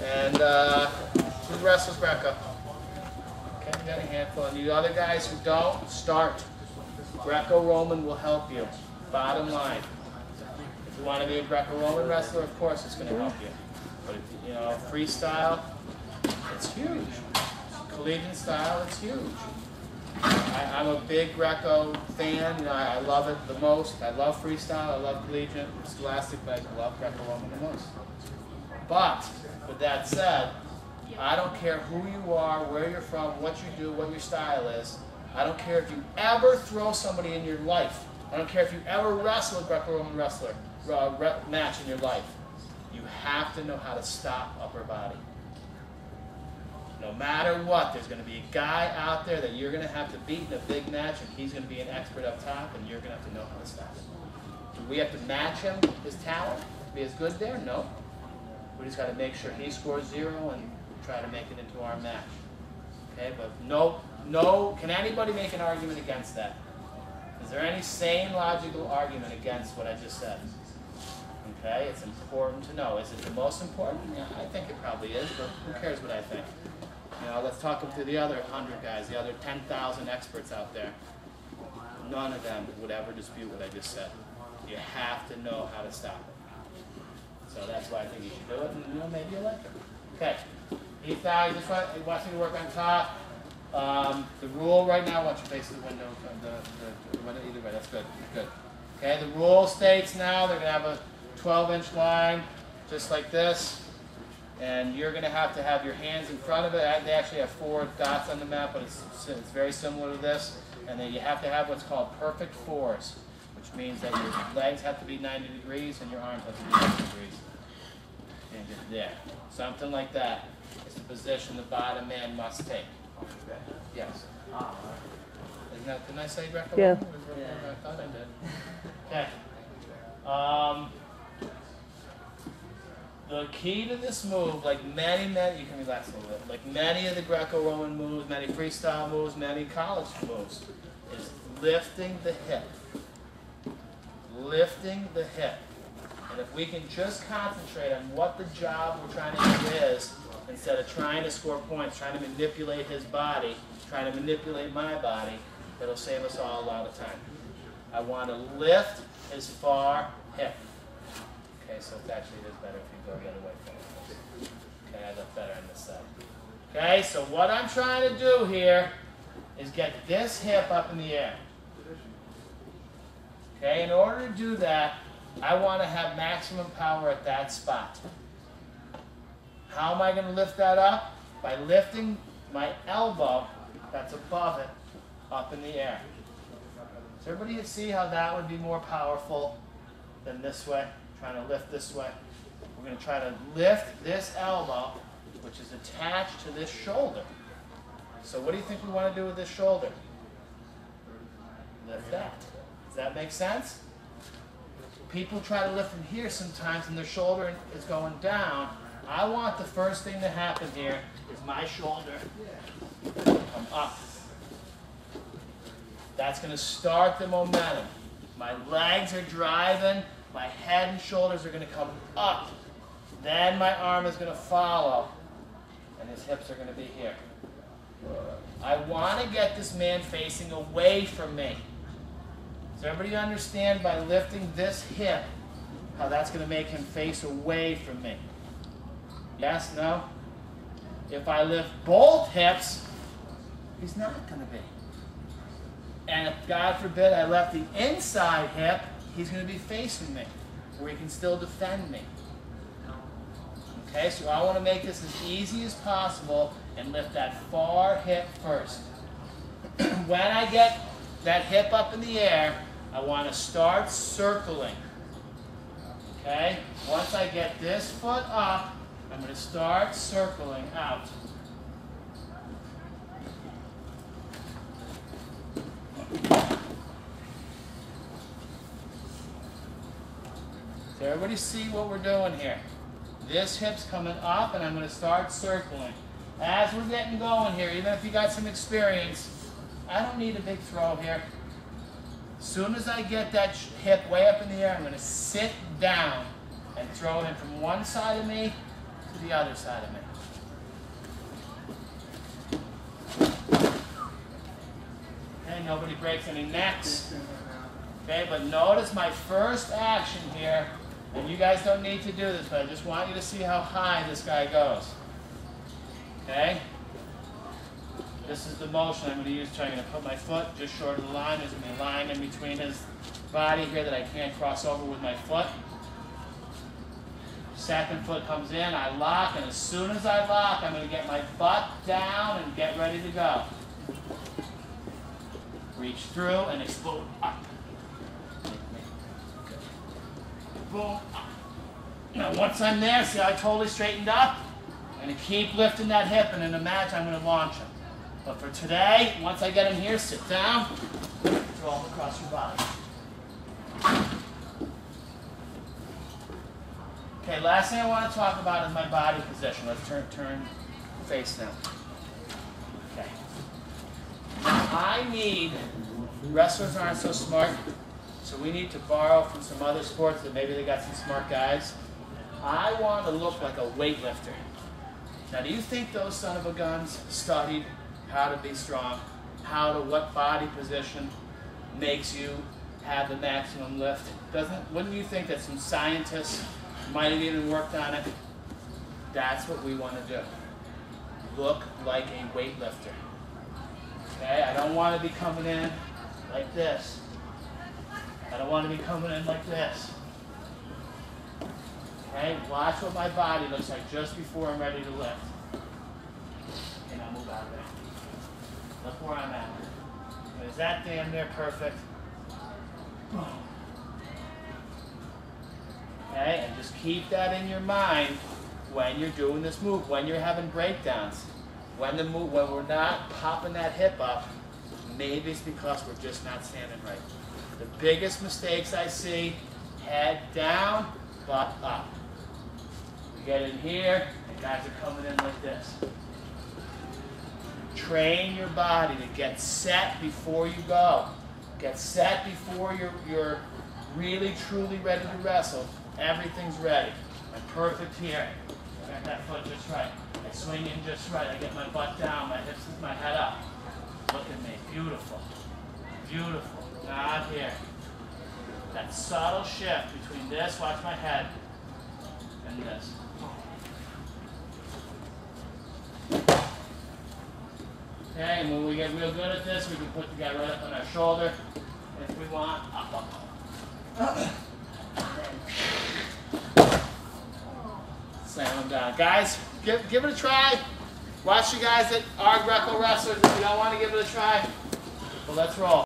And who wrestles Greco? Okay, you got a handful. And you other guys who don't, start. Greco-Roman will help you. Bottom line. If you want to be a Greco-Roman wrestler, of course it's going to help you. But if you know, freestyle, it's huge. Collegiate style, it's huge. I'm a big Greco fan. You know, I love it the most. I love freestyle. I love collegiate, scholastic, but I love Greco-Roman the most. But with that said, I don't care who you are, where you're from, what you do, what your style is. I don't care if you ever throw somebody in your life. I don't care if you ever wrestle a Greco-Roman wrestler match in your life. You have to know how to stop upper body. No matter what, there's going to be a guy out there that you're going to have to beat in a big match, and he's going to be an expert up top, and you're going to have to know how to stop it. Do we have to match him, his talent, be as good there? No. We just got to make sure he scores 0 and try to make it into our match. Okay, but can anybody make an argument against that? Is there any sane, logical argument against what I just said? Okay, it's important to know. Is it the most important? Yeah, I think it probably is, but who cares what I think? You know, let's talk to the other 100 guys, the other 10,000 experts out there. None of them would ever dispute what I just said. You have to know how to stop it. So that's why I think you should do it, and you know, maybe you like it. Okay, Heath, now you just want me to work on top. The rule right now, watch you face the window, the window either way, that's good, good. Okay, the rule states now they're going to have a 12-inch line, just like this. And you're going to have your hands in front of it. They actually have 4 dots on the map, but it's very similar to this. And then you have to have what's called perfect 4s, which means that your legs have to be 90 degrees and your arms have to be 90 degrees. And just there. Something like that is the position the bottom man must take. Yes. Isn't that, didn't I say Greco? Yeah. I thought I did. Okay. The key to this move, like many, you can relax a little bit, like many of the Greco-Roman moves, many freestyle moves, many college moves, is lifting the hip. Lifting the hip. And if we can just concentrate on what the job we're trying to do is, instead of trying to score points, trying to manipulate his body, trying to manipulate my body, it'll save us all a lot of time. I want to lift his far hip. Okay, so it actually is better if you go the other way first. Okay, I look better on this side. Okay, so what I'm trying to do here is get this hip up in the air. Okay, in order to do that, I want to have maximum power at that spot. How am I going to lift that up? By lifting my elbow that's above it up in the air. Does everybody see how that would be more powerful than this way? Trying to lift this way. We're going to try to lift this elbow, which is attached to this shoulder. So what do you think we want to do with this shoulder? Lift that. Does that make sense? People try to lift from here sometimes and their shoulder is going down. I want the first thing to happen here is my shoulder come up. That's going to start the momentum. My legs are driving. My head and shoulders are going to come up. Then my arm is going to follow. And his hips are going to be here. I want to get this man facing away from me. Does everybody understand by lifting this hip, how that's going to make him face away from me? Yes? No? If I lift both hips, he's not going to be. And if, God forbid, I left the inside hip, he's going to be facing me, where he can still defend me. Okay, so I want to make this as easy as possible and lift that far hip first. When I get that hip up in the air, I want to start circling. Okay, once I get this foot up, I'm going to start circling out. So everybody see what we're doing here. This hip's coming up and I'm going to start circling. As we're getting going here, even if you got some experience, I don't need a big throw here. As soon as I get that hip way up in the air, I'm going to sit down and throw him from one side of me to to the other side of me. Okay, nobody breaks any necks. Okay, but notice my first action here, and you guys don't need to do this, but I just want you to see how high this guy goes. Okay? This is the motion I'm going to use. So I'm going to put my foot just short of the line. There's going to be a line in between his body here that I can't cross over with my foot. Second foot comes in, I lock, and as soon as I lock, I'm going to get my butt down and get ready to go. Reach through and explode up. Boom. Now once I'm there, see how I totally straightened up? I'm going to keep lifting that hip, and in a match I'm going to launch him. But for today, once I get him here, sit down, throw him across your body. Okay, last thing I want to talk about is my body position. Let's turn face now. Okay. Wrestlers aren't so smart, so we need to borrow from some other sports that maybe they got some smart guys. I want to look like a weightlifter. Now, do you think those son of a guns studied how to be strong, what body position makes you have the maximum lift? Wouldn't you think that some scientists might have even worked on it? That's what we want to do. Look like a weightlifter. Okay, I don't want to be coming in like this. I don't want to be coming in like this. Okay, watch what my body looks like just before I'm ready to lift. And I'll move out of there. Look where I'm at. Is that damn near perfect? Okay, and just keep that in your mind when you're doing this move, when you're having breakdowns. When we're not popping that hip up, maybe it's because we're just not standing right. The biggest mistakes I see, head down, butt up. You get in here, and guys are coming in like this. Train your body to get set before you go. Get set before you're really, truly ready to wrestle. Everything's ready. I'm perfect here. I got that foot just right. I swing in just right. I get my butt down, my hips, my head up. Look at me. Beautiful. Beautiful. Not here. That subtle shift between this, watch my head, and this. Okay, and when we get real good at this, we can put the guy right up on our shoulder. If we want, up. Slam him down. Guys, give it a try. Watch you guys that are Greco wrestlers. If you don't want to give it a try, well, let's roll.